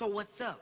So what's up?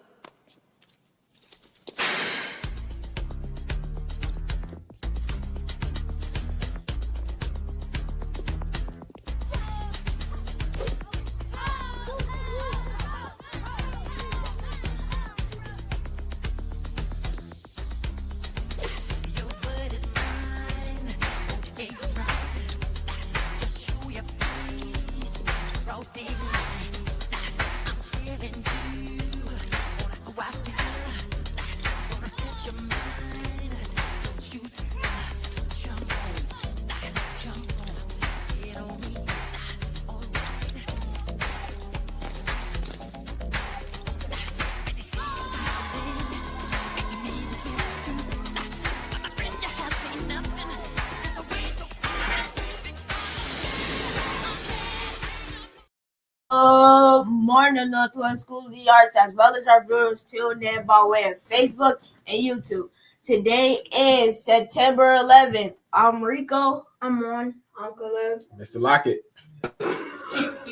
Morning, Northwest School of the Arts, as well as our viewers tuned in by way of Facebook and YouTube. Today is September 11th. I'm Rico. I'm on. I'm Caleb. Mr. Lockett.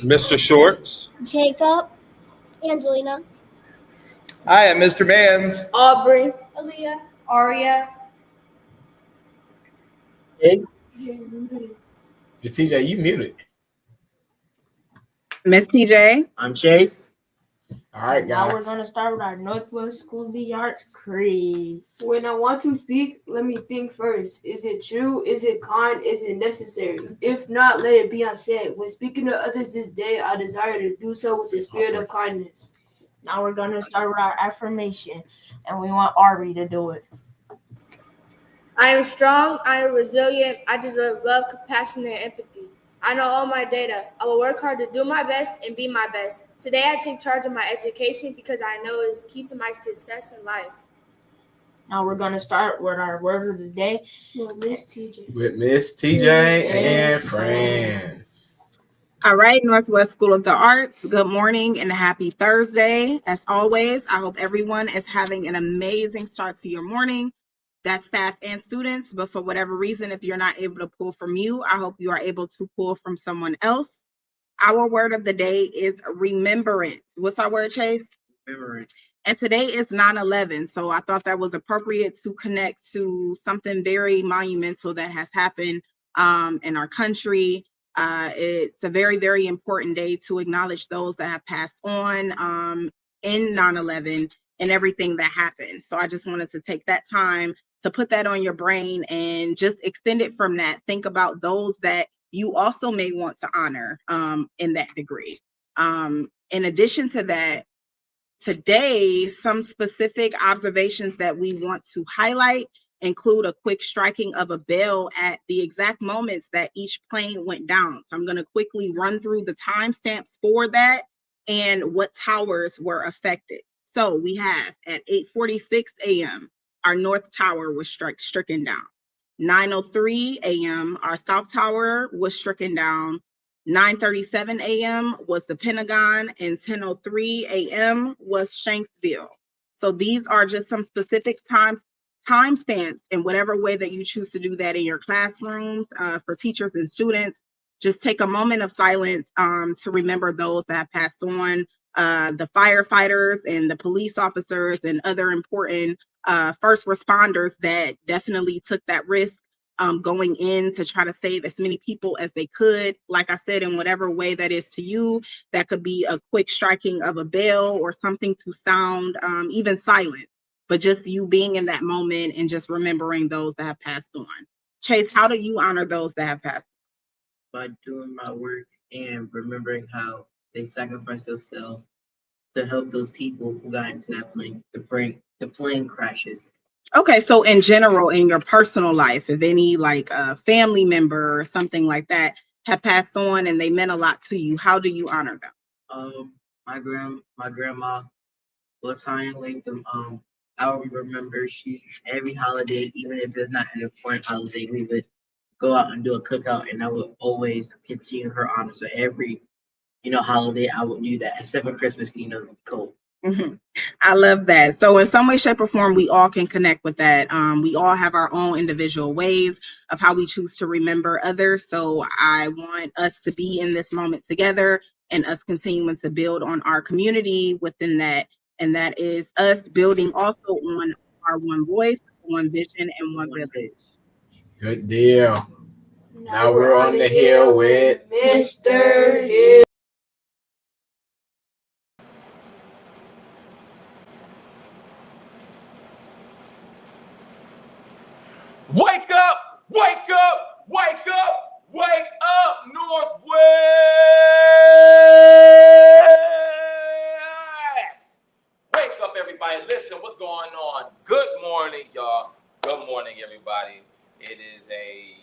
Mr. Shorts. Jacob. Angelina. I am Mr. Mans. Aubrey. Aaliyah. Aria. Hey. It's TJ, you muted. Miss TJ. I'm Chase. All right, Now guys. we're going to start with our Northwest School of the Arts creed. When I want to speak, let me think first. Is it true? Is it kind? Is it necessary? If not, let it be unsaid. When speaking to others this day, I desire to do so with the spirit of kindness. Now we're going to start with our affirmation, and we want Aubrey to do it. I am strong, I am resilient, I deserve love, compassion, and empathy. I know all my data. I will work hard to do my best and be my best. Today I take charge of my education because I know it is key to my success in life. Now we're going to start with our word of the day with Miss TJ. With Miss TJ and friends. All right, Northwest School of the Arts. Good morning and happy Thursday. As always, I hope everyone is having an amazing start to your morning. That's staff and students, but for whatever reason, if you're not able to pull from you, I hope you are able to pull from someone else. Our word of the day is remembrance. What's our word, Chase? Remembrance. And today is 9/11, so I thought that was appropriate to connect to something very monumental that has happened in our country. It's a very, very important day to acknowledge those that have passed on in 9/11 and everything that happened. So I just wanted to take that time to put that on your brain and just extend it from that. Think about those that you also may want to honor in that degree. In addition to that, today, some specific observations that we want to highlight include a quick striking of a bell at the exact moments that each plane went down. So I'm going to quickly run through the timestamps for that and what towers were affected. So we have at 8:46 a.m., our North Tower was stricken down. 9:03 a.m., our South Tower was stricken down. 9:37 a.m. was the Pentagon, and 10:03 a.m. was Shanksville. So these are just some specific timestamps in whatever way that you choose to do that in your classrooms for teachers and students. Just take a moment of silence to remember those that have passed on, the firefighters and the police officers and other important first responders that definitely took that risk going in to try to save as many people as they could. Like I said, in whatever way that is to you, that could be a quick striking of a bell or something to sound even silent, but just you being in that moment and just remembering those that have passed on. Chase, how do you honor those that have passed By doing my work and remembering how they sacrificed themselves to help those people who got into that plane. The plane crashes. Okay, so in general, in your personal life, if any like a family member or something like that have passed on and they meant a lot to you, how do you honor them? My grandma, Latanya Latham, I will remember she every holiday, even if it's not an important holiday, we would go out and do a cookout, and I would always continue her honor. So every holiday, I would do that, except for Christmas, cold. Mm-hmm. I love that. So in some way, shape, or form, we all can connect with that. We all have our own individual ways of how we choose to remember others. So I want us to be in this moment together and us continuing to build on our community within that And that is us building also on our one voice, one vision, and one village. Good deal. Now we're on the hill with Mr. Hill. Wake up! Wake up! Wake up! Wake up, Northwest! Wake up, everybody. Listen, what's going on? Good morning, y'all. Good morning, everybody. It is a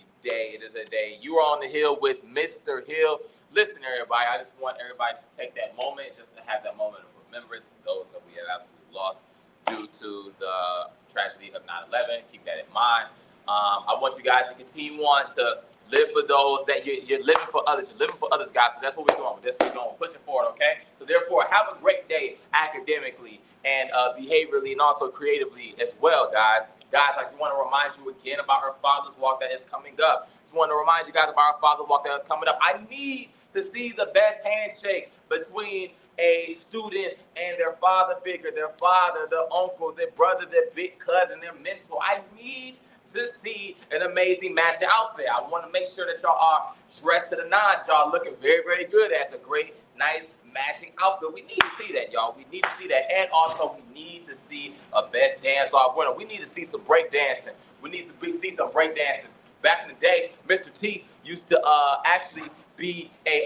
day. You are on the hill with Mr. Hill. Listen, everybody, I just want everybody to take that moment just to have that moment of remembrance for those that we have absolutely lost due to the tragedy of 9/11. Keep that in mind. I want you guys to continue on to live for those that you're living for others. You're living for others, guys. So that's what we're doing. That's what we're doing. We're pushing forward, okay? So therefore, have a great day academically and behaviorally and also creatively as well, guys. Guys, I just want to remind you again about our Father's Walk that is coming up. Just want to remind you guys about our Father's Walk that is coming up. I need to see the best handshake between a student and their father figure, their father, their uncle, their brother, their big cousin, their mentor. I need to see an amazing matching outfit. I want to make sure that y'all are dressed to the nines. Y'all looking very, very good. That's a great, nice matching outfit. We need to see that, y'all. We need to see that. And also, we need to see a best dance off winner. We need to see some break dancing. We need to see some break dancing. Back in the day, Mr. T used to actually be a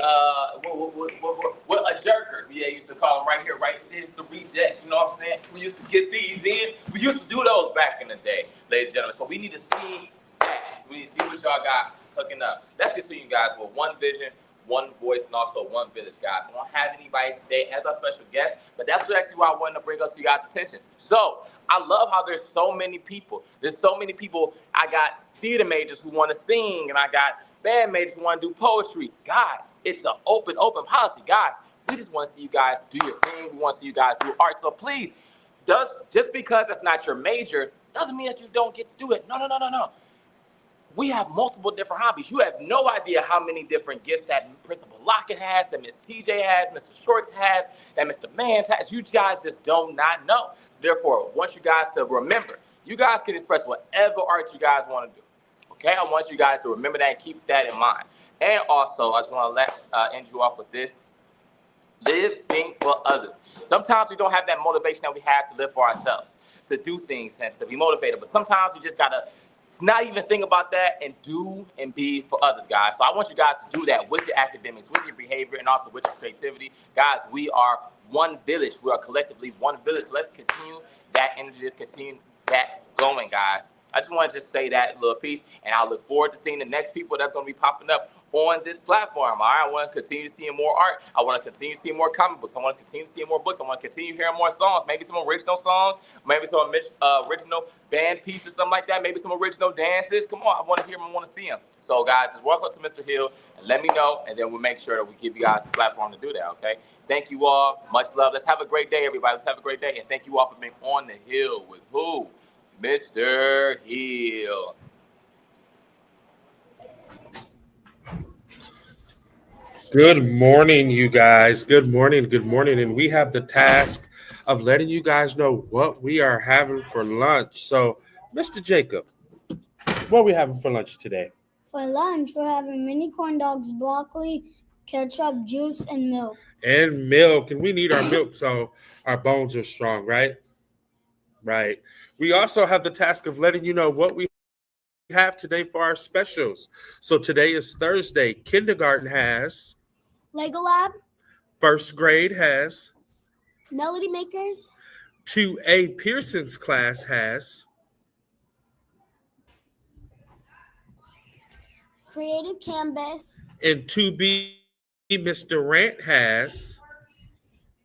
jerker. Yeah, used to call him right here, right? It's the reject. You know what I'm saying? We used to get these in. We used to do those back in the day, ladies and gentlemen. So we need to see that. We need to see what y'all got hooking up. Let's continue, guys, with one vision, one voice, and also one village, guys. We don't have anybody today as our special guest, but that's actually why I wanted to bring up to you guys' attention. So I love how there's so many people. There's so many people. I got theater majors who want to sing, and I got band majors who want to do poetry. Guys, it's an open policy. Guys, we just want to see you guys do your thing. We want to see you guys do art. So please, just because that's not your major doesn't mean that you don't get to do it. No. We have multiple different hobbies. You have no idea how many different gifts that Principal Lockett has, that Miss TJ has, Mr. Shorts has, that Mr. Mans has. You guys just do not know. So therefore, I want you guys to remember, you guys can express whatever art you guys want to do. Okay, I want you guys to remember that and keep that in mind. And also, I just want to end you off with this. Living for others. Sometimes we don't have that motivation that we have to live for ourselves, to do things and to be motivated. But sometimes you just got to not even think about that and do and be for others, guys. So I want you guys to do that with your academics, with your behavior, and also with your creativity. Guys, we are one village. We are collectively one village. Let's continue that energy. Let's continue that going, guys. I just wanted to say that little piece, and I look forward to seeing the next people that's going to be popping up on this platform. All right, I want to continue seeing more art. I want to continue seeing more comic books. I want to continue seeing more books. I want to continue hearing more songs, maybe some original songs, maybe some original band pieces, something like that, maybe some original dances. Come on, I want to hear them. I want to see them. So, guys, just walk up to Mr. Hill and let me know, and then we'll make sure that we give you guys a platform to do that, okay? Thank you all. Much love. Let's have a great day, everybody. Let's have a great day, and thank you all for being on the hill with who? Mr. Hill. Good morning, you guys. Good morning. And we have the task of letting you guys know what we are having for lunch. So, Mr. Jacob, what are we having for lunch today? For lunch, we're having mini corn dogs, broccoli, ketchup, juice, and milk. And milk. And we need our milk so our bones are strong, right? Right. We also have the task of letting you know what we have today for our specials. So today is Thursday. Kindergarten has Lego Lab. First grade has Melody Makers. 2A Pearson's class has Creative Canvas. and 2B Mr. Rant has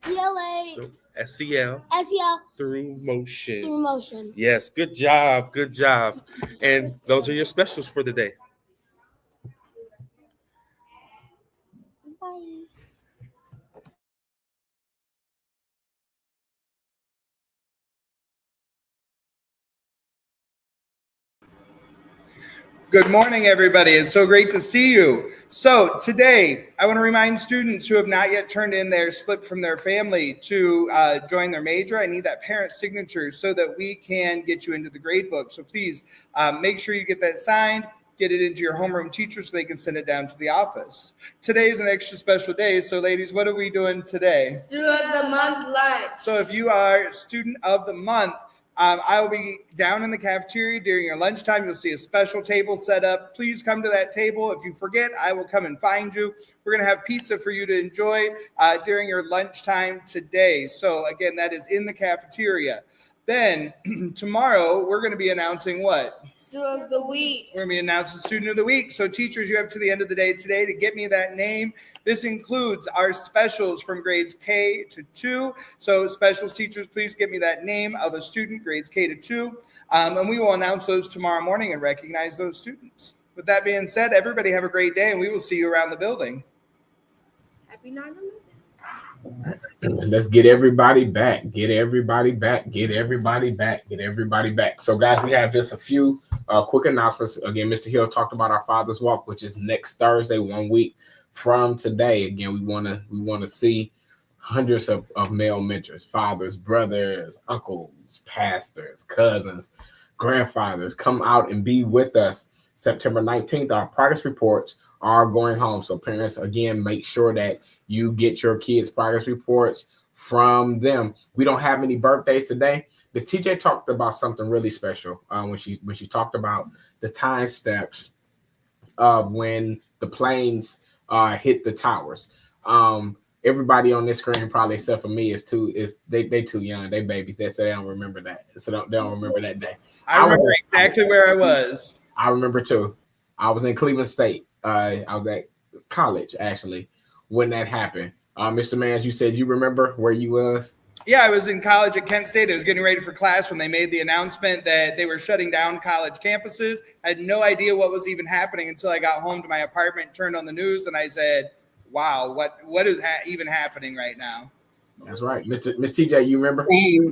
ELA. SEL SEL. Through Motion. Yes, good job. And those are your specials for the day. Bye. Good morning, everybody. It's so great to see you. So today, I want to remind students who have not yet turned in their slip from their family to join their major. I need that parent signature so that we can get you into the grade book. So please make sure you get that signed, get it into your homeroom teacher so they can send it down to the office. Today is an extra special day. So ladies, what are we doing today? Student of the month lunch. So if you are student of the month, I will be down in the cafeteria during your lunchtime. You'll see a special table set up. Please come to that table. If you forget, I will come and find you. We're going to have pizza for you to enjoy during your lunchtime today. So again, that is in the cafeteria. Then tomorrow, we're going to be announcing what? Student of the week. We're going to be announcing student of the week. So teachers, you have to the end of the day today to get me that name. This includes our specials from grades K to 2. So specials teachers, please get me that name of a student, grades K to 2. And we will announce those tomorrow morning and recognize those students. With that being said, everybody have a great day and we will see you around the building. Happy 9/11. Let's get everybody back. Get everybody back. Get everybody back. Get everybody back. So, guys, we have just a few quick announcements. Again, Mr. Hill talked about our Father's Walk, which is next Thursday, 1 week from today. Again, we want to see hundreds of male mentors, fathers, brothers, uncles, pastors, cousins, grandfathers come out and be with us. September 19th, our progress reports are going home. So parents, again, make sure that you get your kids' progress reports from them. We don't have any birthdays today. Ms. TJ talked about something really special when she talked about the time steps of when the planes hit the towers. Everybody on this screen, probably except for me, they too young. They babies. They say they don't remember that. So they don't remember that day. I remember exactly where I was. I remember too. I was in Cleveland State. I was at college actually when that happened. Mr. Mans, you said you remember where you was? Yeah, I was in college at Kent State. I was getting ready for class when they made the announcement that they were shutting down college campuses. I had no idea what was even happening until I got home to my apartment, turned on the news, and I said, wow, what is even happening right now? That's right. Miss TJ, you remember?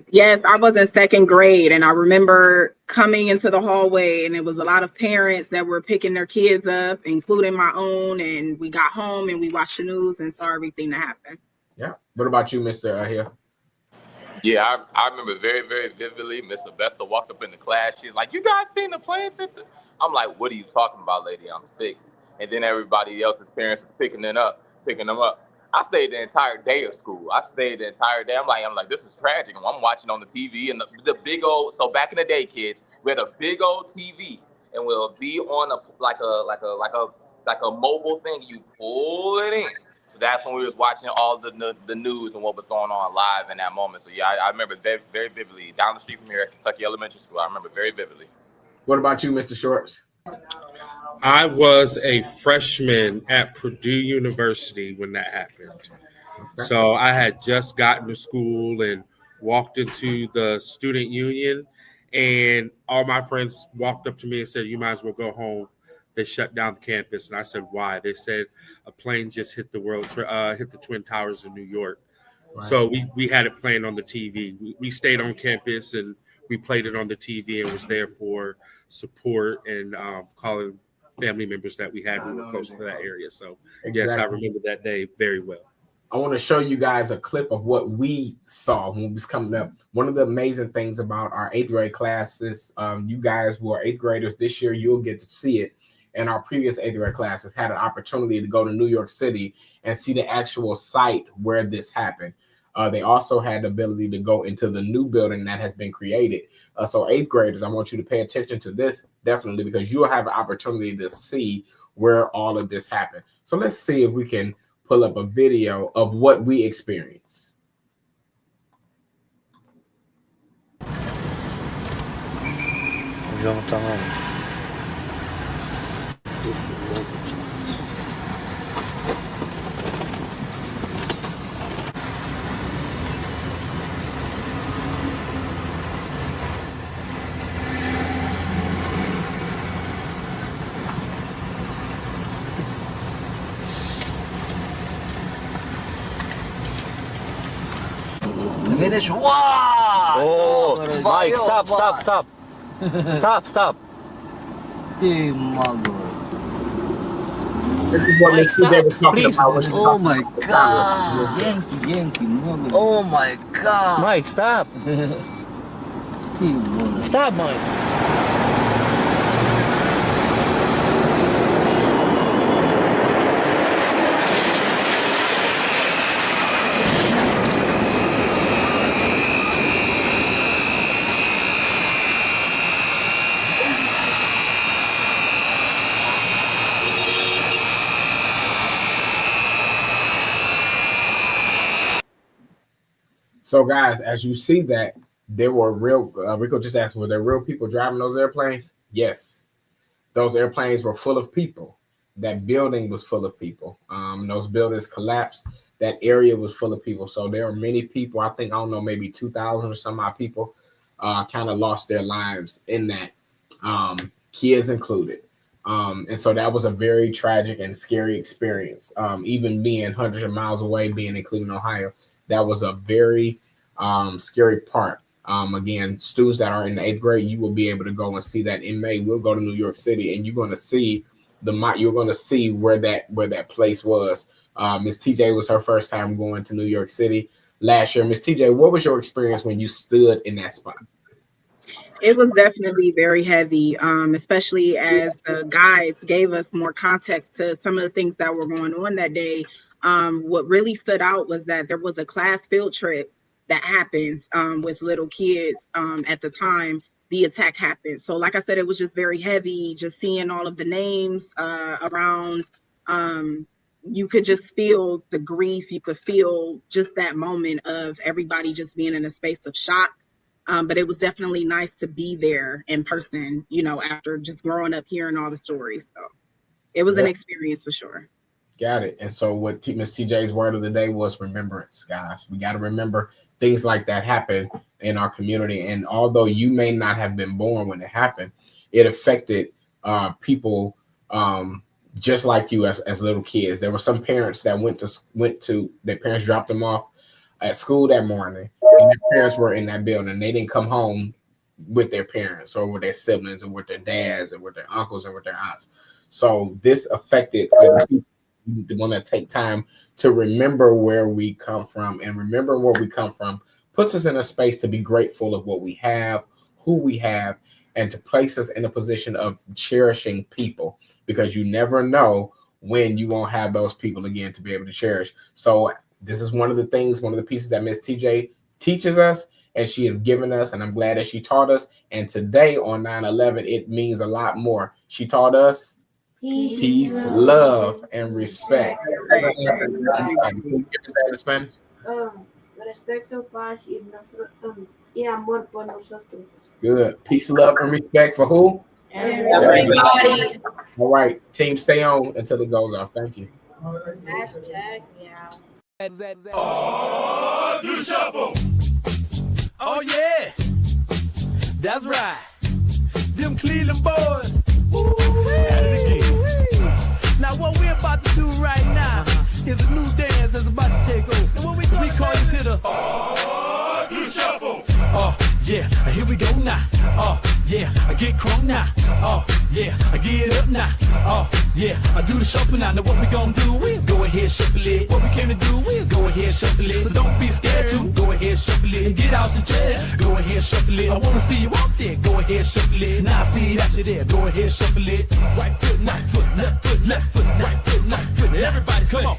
Yes, I was in second grade, and I remember coming into the hallway, and it was a lot of parents that were picking their kids up, including my own, and we got home and we watched the news and saw everything that happened. Yeah. What about you, Mr. Hill? Yeah, I remember very, very vividly. Miss Sylvester walked up in the class. She's like, "You guys seen the planes hit the?" I'm like, "What are you talking about, lady? I'm 6." And then everybody else's parents is picking them up. I stayed the entire day of school. I'm like, this is tragic. I'm watching on the TV and the big old. So back in the day, kids, we had a big old TV, and we'll be on like a mobile thing. You pull it in. So that's when we was watching all the news and what was going on live in that moment. So yeah, I remember very, very vividly. Down the street from here at Kentucky Elementary School, I remember very vividly. What about you, Mr. Shorts? I was a freshman at Purdue University when that happened. So I had just gotten to school and walked into the student union, and all my friends walked up to me and said, "You might as well go home." They shut down the campus. And I said, "Why?" They said a plane just hit hit the Twin Towers in New York. Right. So we had it playing on the TV. We stayed on campus and we played it on the TV and was there for support and calling family members that we had who were close to that area. So yes, I remember that day very well. I want to show you guys a clip of what we saw when we was coming up. One of the amazing things about our 8th grade classes, you guys who are 8th graders this year, you'll get to see it. And our previous 8th grade classes had an opportunity to go to New York City and see the actual site where this happened. They also had the ability to go into the new building that has been created. So 8th graders, I want you to pay attention to this definitely, because you will have an opportunity to see where all of this happened. So let's see if we can pull up a video of what we experienced. Finish. Wow! Oh, Mike, stop. Stop. Ты могу. This is what Miss TJ was talking Please. about. When she Oh talked my about God. Yankee, могу. Oh my God. Mike, stop. Ты могу. Stop, Mike. So, guys, as you see that, there were real, Rico just asked, were there real people driving those airplanes? Yes. Those airplanes were full of people. That building was full of people. Those buildings collapsed. That area was full of people. So there were many people, I think, I don't know, maybe 2,000 or some odd people kind of lost their lives in that, kids included. And so that was a very tragic and scary experience. Even being hundreds of miles away, being in Cleveland, Ohio, that was a very scary part. Again, students that are in the 8th grade, you will be able to go and see that in May. We'll go to New York City, and you're going to see where that place was. Miss TJ was her first time going to New York City last year. Miss TJ, what was your experience when you stood in that spot? It was definitely very heavy, especially as the guides gave us more context to some of the things that were going on that day. What really stood out was that there was a class field trip that happened with little kids at the time the attack happened. So like I said, it was just very heavy, just seeing all of the names around. You could just feel the grief. You could feel just that moment of everybody just being in a space of shock. But it was definitely nice to be there in person, after just growing up hearing all the stories. So it was an experience for sure. Got it. And so what Miss TJ's word of the day was remembrance, guys. We got to remember things like that happen in our community. And although you may not have been born when it happened, it affected people just like you as little kids. There were some parents that went to their parents dropped them off at school that morning, and their parents were in that building. They didn't come home with their parents or with their siblings or with their dads or with their uncles or with their aunts. So this affected other people. We want to take time to remember where we come from, and remember where we come from puts us in a space to be grateful of what we have, who we have, and to place us in a position of cherishing people, because you never know when you won't have those people again to be able to cherish. So this is one of the pieces that Miss TJ teaches us, and she has given us, and I'm glad that she taught us. And today on 9/11, it means a lot more. She taught us peace, love, and respect. Respeto, paz y amor por nosotros. Good. Peace, love, and respect for who? Everybody. All right. Team, stay on until it goes off. Thank you. Hashtag, yeah. Oh, do the shuffle. Oh, yeah. That's right. Them Cleveland boys. At it again. Now what we're about to do right now is a new dance that's about to take over. And what we call it to the oh, do the shuffle. Oh yeah, here we go now. Oh yeah, I get crunk now. Oh yeah, I get up now. Oh yeah, I do the shuffle now. Now what we gonna do is go ahead shuffle it. What we came to do is go ahead shuffle it. So don't be scared to go ahead shuffle it and get out your chair. Go ahead shuffle it. I wanna see you out there. Go ahead shuffle it. Now I see that you there. Go ahead shuffle it. Right foot, left foot, left foot, right foot, right foot. Everybody come on.